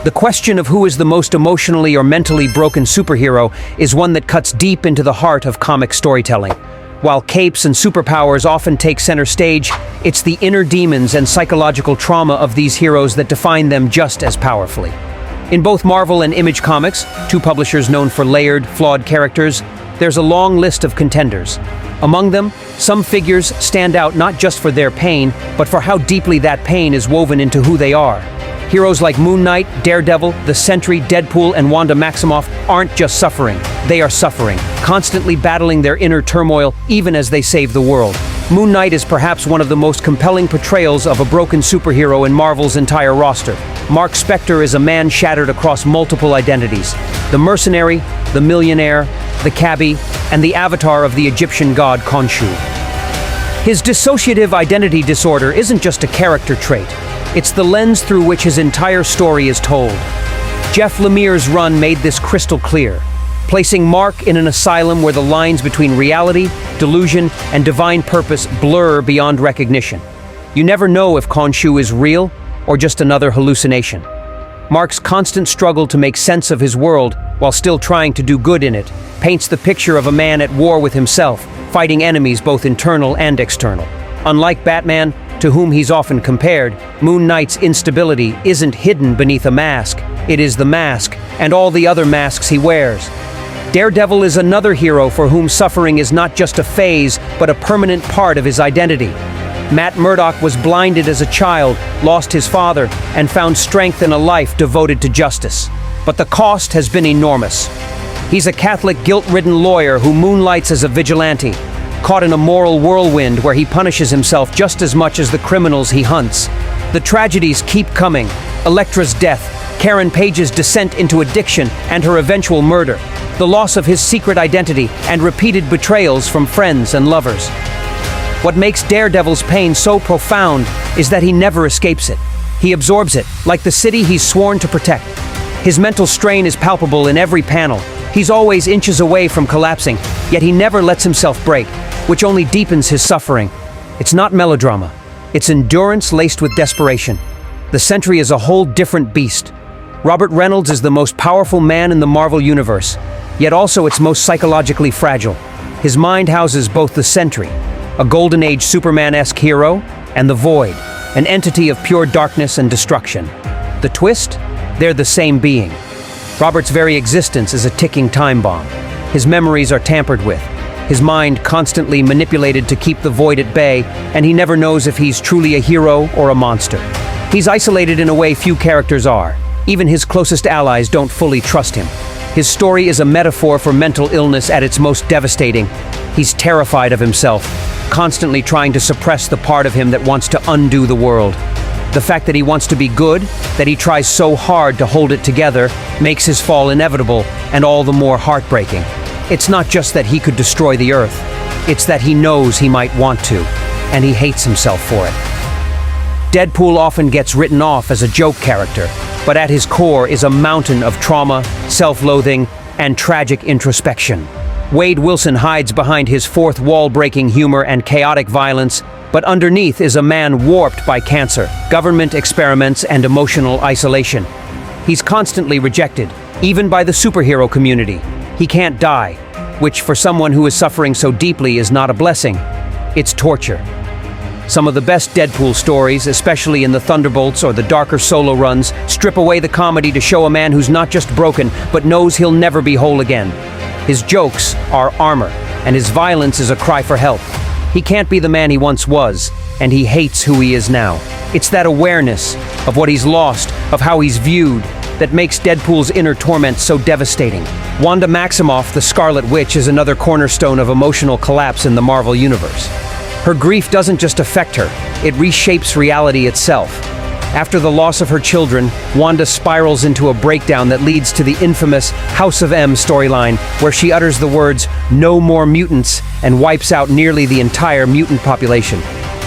The question of who is the most emotionally or mentally broken superhero is one that cuts deep into the heart of comic storytelling. While capes and superpowers often take center stage, it's the inner demons and psychological trauma of these heroes that define them just as powerfully. In both Marvel and Image Comics, two publishers known for layered, flawed characters, there's a long list of contenders. Among them, some figures stand out not just for their pain, but for how deeply that pain is woven into who they are. Heroes like Moon Knight, Daredevil, the Sentry, Deadpool, and Wanda Maximoff aren't just suffering. They are suffering, constantly battling their inner turmoil even as they save the world. Moon Knight is perhaps one of the most compelling portrayals of a broken superhero in Marvel's entire roster. Mark Spector is a man shattered across multiple identities. The mercenary, the millionaire, the cabbie, and the avatar of the Egyptian god Khonshu. His dissociative identity disorder isn't just a character trait. It's the lens through which his entire story is told. Jeff Lemire's run made this crystal clear, placing Mark in an asylum where the lines between reality, delusion, and divine purpose blur beyond recognition. You never know if Khonshu is real or just another hallucination. Mark's constant struggle to make sense of his world while still trying to do good in it paints the picture of a man at war with himself, fighting enemies both internal and external. Unlike Batman, to whom he's often compared, Moon Knight's instability isn't hidden beneath a mask. It is the mask, and all the other masks he wears. Daredevil is another hero for whom suffering is not just a phase, but a permanent part of his identity. Matt Murdock was blinded as a child, lost his father, and found strength in a life devoted to justice. But the cost has been enormous. He's a Catholic guilt-ridden lawyer who moonlights as a vigilante, caught in a moral whirlwind where he punishes himself just as much as the criminals he hunts. The tragedies keep coming: Elektra's death, Karen Page's descent into addiction and her eventual murder, the loss of his secret identity, and repeated betrayals from friends and lovers. What makes Daredevil's pain so profound is that he never escapes it. He absorbs it, like the city he's sworn to protect. His mental strain is palpable in every panel. He's always inches away from collapsing, yet he never lets himself break, which only deepens his suffering. It's not melodrama. It's endurance laced with desperation. The Sentry is a whole different beast. Robert Reynolds is the most powerful man in the Marvel Universe, yet also its most psychologically fragile. His mind houses both the Sentry, a Golden Age Superman-esque hero, and the Void, an entity of pure darkness and destruction. The twist? They're the same being. Robert's very existence is a ticking time bomb. His memories are tampered with, his mind constantly manipulated to keep the Void at bay, and he never knows if he's truly a hero or a monster. He's isolated in a way few characters are. Even his closest allies don't fully trust him. His story is a metaphor for mental illness at its most devastating. He's terrified of himself, constantly trying to suppress the part of him that wants to undo the world. The fact that he wants to be good, that he tries so hard to hold it together, makes his fall inevitable and all the more heartbreaking. It's not just that he could destroy the Earth, it's that he knows he might want to, and he hates himself for it. Deadpool often gets written off as a joke character, but at his core is a mountain of trauma, self-loathing, and tragic introspection. Wade Wilson hides behind his fourth wall-breaking humor and chaotic violence, but underneath is a man warped by cancer, government experiments, and emotional isolation. He's constantly rejected, even by the superhero community. He can't die, which for someone who is suffering so deeply is not a blessing. It's torture. Some of the best Deadpool stories, especially in the Thunderbolts or the darker solo runs, strip away the comedy to show a man who's not just broken, but knows he'll never be whole again. His jokes are armor, and his violence is a cry for help. He can't be the man he once was, and he hates who he is now. It's that awareness of what he's lost, of how he's viewed, that makes Deadpool's inner torment so devastating. Wanda Maximoff, the Scarlet Witch, is another cornerstone of emotional collapse in the Marvel Universe. Her grief doesn't just affect her, it reshapes reality itself. After the loss of her children, Wanda spirals into a breakdown that leads to the infamous House of M storyline, where she utters the words, "No more mutants," and wipes out nearly the entire mutant population.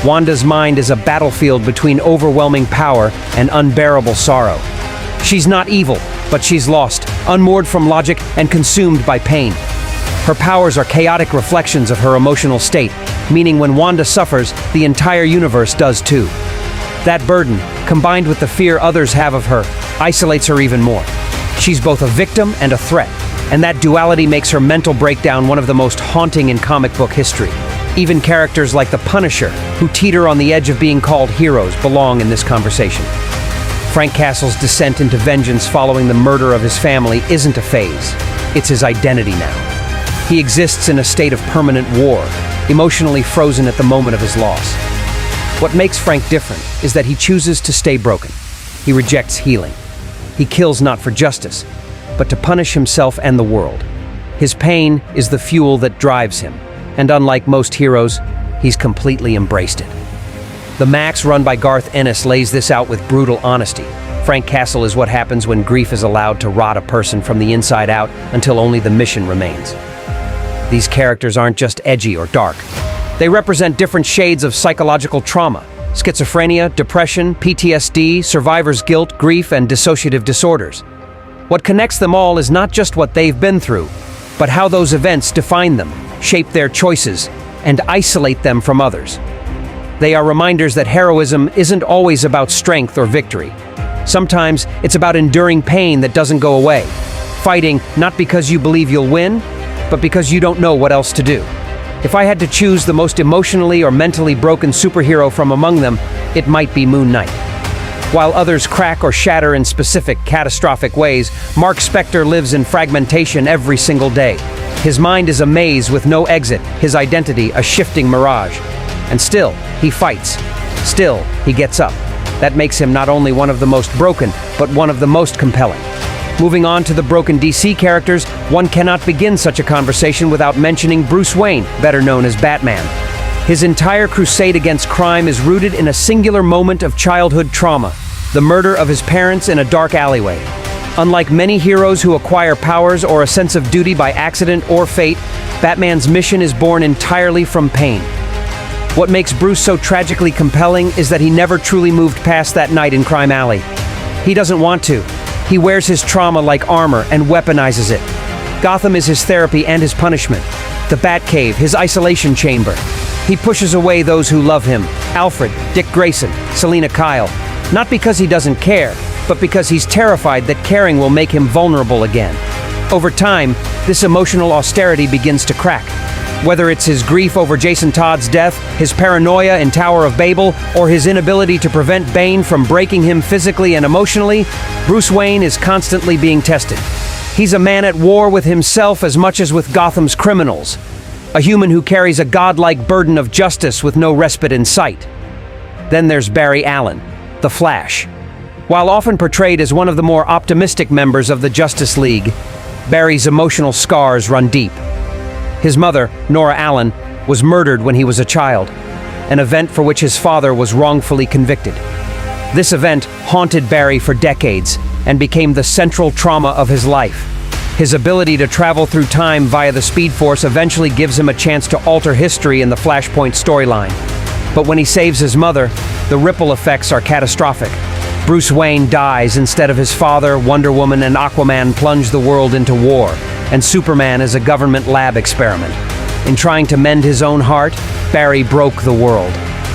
Wanda's mind is a battlefield between overwhelming power and unbearable sorrow. She's not evil, but she's lost, unmoored from logic and consumed by pain. Her powers are chaotic reflections of her emotional state, meaning when Wanda suffers, the entire universe does too. That burden, combined with the fear others have of her, isolates her even more. She's both a victim and a threat, and that duality makes her mental breakdown one of the most haunting in comic book history. Even characters like the Punisher, who teeter on the edge of being called heroes, belong in this conversation. Frank Castle's descent into vengeance following the murder of his family isn't a phase. It's his identity now. He exists in a state of permanent war, emotionally frozen at the moment of his loss. What makes Frank different is that he chooses to stay broken. He rejects healing. He kills not for justice, but to punish himself and the world. His pain is the fuel that drives him, and unlike most heroes, he's completely embraced it. The Max run by Garth Ennis lays this out with brutal honesty. Frank Castle is what happens when grief is allowed to rot a person from the inside out until only the mission remains. These characters aren't just edgy or dark. They represent different shades of psychological trauma: schizophrenia, depression, PTSD, survivor's guilt, grief, and dissociative disorders. What connects them all is not just what they've been through, but how those events define them, shape their choices, and isolate them from others. They are reminders that heroism isn't always about strength or victory. Sometimes it's about enduring pain that doesn't go away, fighting not because you believe you'll win, but because you don't know what else to do. If I had to choose the most emotionally or mentally broken superhero from among them, it might be Moon Knight. While others crack or shatter in specific, catastrophic ways, Mark Spector lives in fragmentation every single day. His mind is a maze with no exit, his identity a shifting mirage. And still, he fights. Still, he gets up. That makes him not only one of the most broken, but one of the most compelling. Moving on to the broken DC characters, one cannot begin such a conversation without mentioning Bruce Wayne, better known as Batman. His entire crusade against crime is rooted in a singular moment of childhood trauma: the murder of his parents in a dark alleyway. Unlike many heroes who acquire powers or a sense of duty by accident or fate, Batman's mission is born entirely from pain. What makes Bruce so tragically compelling is that he never truly moved past that night in Crime Alley. He doesn't want to. He wears his trauma like armor and weaponizes it. Gotham is his therapy and his punishment. The Batcave, his isolation chamber. He pushes away those who love him: Alfred, Dick Grayson, Selina Kyle. Not because he doesn't care, but because he's terrified that caring will make him vulnerable again. Over time, this emotional austerity begins to crack. Whether it's his grief over Jason Todd's death, his paranoia in Tower of Babel, or his inability to prevent Bane from breaking him physically and emotionally, Bruce Wayne is constantly being tested. He's a man at war with himself as much as with Gotham's criminals. A human who carries a godlike burden of justice with no respite in sight. Then there's Barry Allen, the Flash. While often portrayed as one of the more optimistic members of the Justice League, Barry's emotional scars run deep. His mother, Nora Allen, was murdered when he was a child, an event for which his father was wrongfully convicted. This event haunted Barry for decades and became the central trauma of his life. His ability to travel through time via the Speed Force eventually gives him a chance to alter history in the Flashpoint storyline. But when he saves his mother, the ripple effects are catastrophic. Bruce Wayne dies instead of his father. Wonder Woman and Aquaman plunge the world into war, and Superman is a government lab experiment. In trying to mend his own heart, Barry broke the world.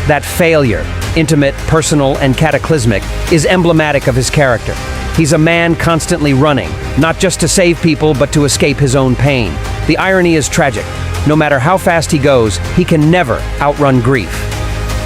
That failure, intimate, personal, and cataclysmic, is emblematic of his character. He's a man constantly running, not just to save people, but to escape his own pain. The irony is tragic. No matter how fast he goes, he can never outrun grief.